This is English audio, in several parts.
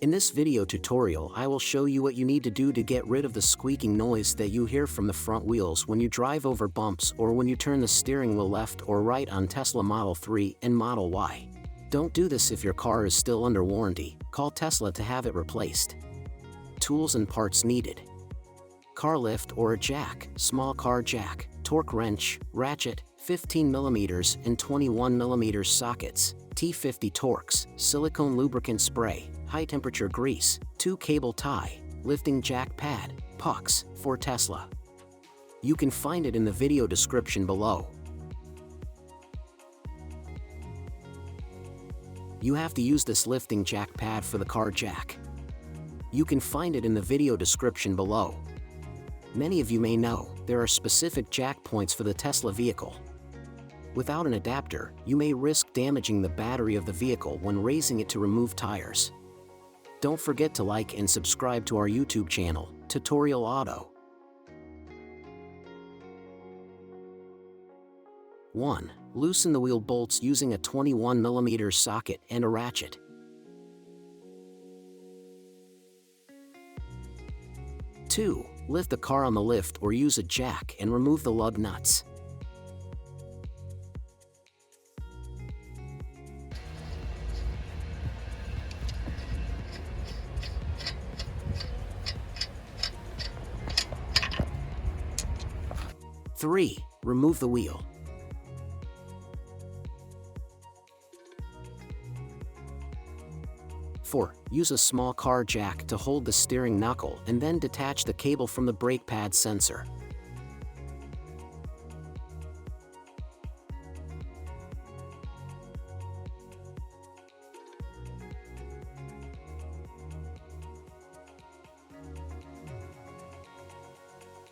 In this video tutorial, I will show you what you need to do to get rid of the squeaking noise that you hear from the front wheels when you drive over bumps or when you turn the steering wheel left or right on Tesla Model 3 and Model Y. Don't do this if your car is still under warranty. Call Tesla to have it replaced. Tools and parts needed: car lift or a jack, small car jack, torque wrench, ratchet, 15mm and 21mm sockets, T50 Torx, silicone lubricant spray, high temperature grease, 2 cable tie, lifting jack pad, pucks, for Tesla. You can find it in the video description below. You have to use this lifting jack pad for the car jack. You can find it in the video description below. Many of you may know, there are specific jack points for the Tesla vehicle. Without an adapter, you may risk damaging the battery of the vehicle when raising it to remove tires. Don't forget to like and subscribe to our YouTube channel, Tutorial Auto. 1. Loosen the wheel bolts using a 21mm socket and a ratchet. 2. Lift the car on the lift or use a jack and remove the lug nuts. 3. Remove the wheel. 4. Use a small car jack to hold the steering knuckle and then detach the cable from the brake pad sensor.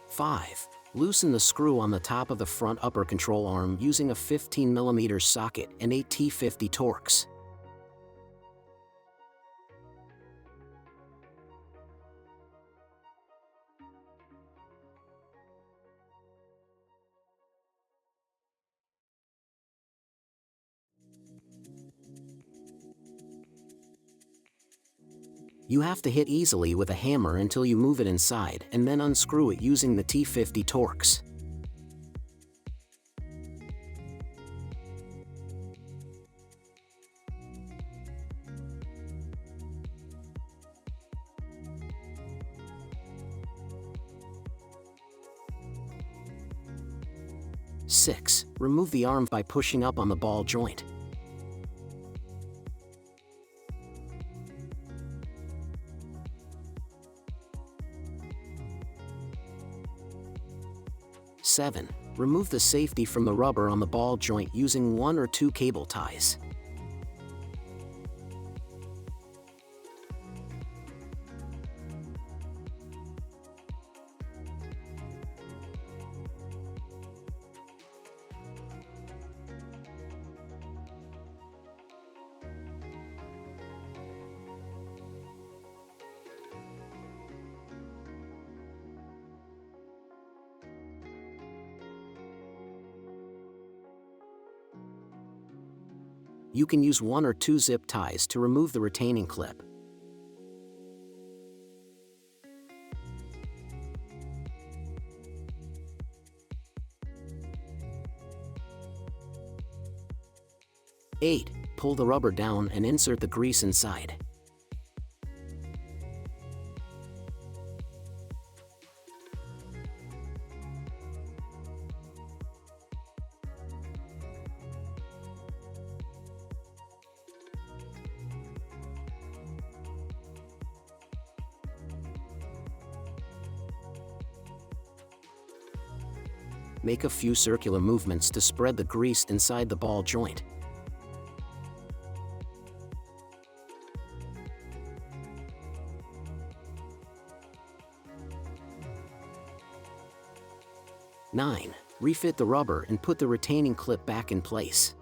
Five. Loosen the screw on the top of the front upper control arm using a 15mm socket and a T50 Torx. You have to hit easily with a hammer until you move it inside and then unscrew it using the T50 Torx. Six. Remove the arm by pushing up on the ball joint. 7. Remove the safety from the rubber on the ball joint using 1 or 2 cable ties. 8. You can use 1 or 2 zip ties to remove the retaining clip. 8. Pull the rubber down and insert the grease inside. 9. Make a few circular movements to spread the grease inside the ball joint. 9. Refit the rubber and put the retaining clip back in place.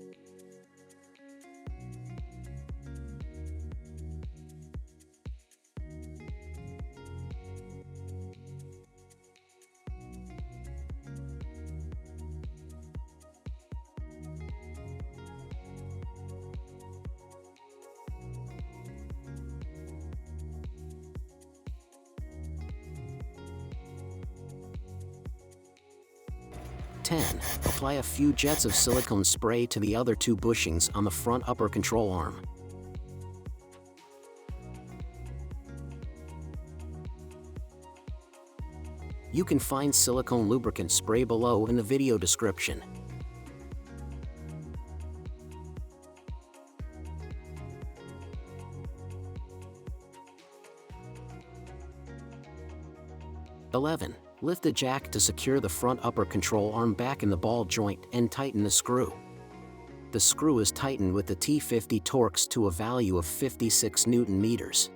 10. 10. Apply a few jets of silicone spray to the other 2 bushings on the front upper control arm. You can find silicone lubricant spray below in the video description. (11) Lift the jack to secure the front upper control arm back in the ball joint and tighten the screw. The screw is tightened with the T50 Torx to a value of 56 Newton meters.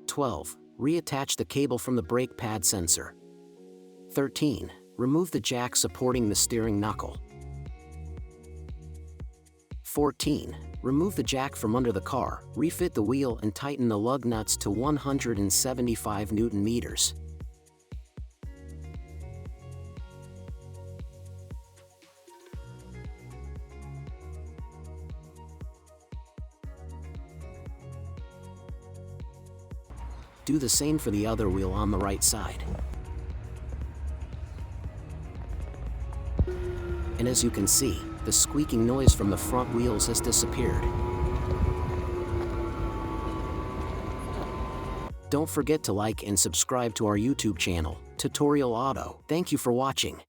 12. Reattach the cable from the brake pad sensor. 13. Remove the jack supporting the steering knuckle. 14. Remove the jack from under the car, refit the wheel and tighten the lug nuts to 175 Newton meters. Do the same for the other wheel on the right side. And as you can see, the squeaking noise from the front wheels has disappeared. Don't forget to like and subscribe to our YouTube channel, Tutorial Auto. Thank you for watching.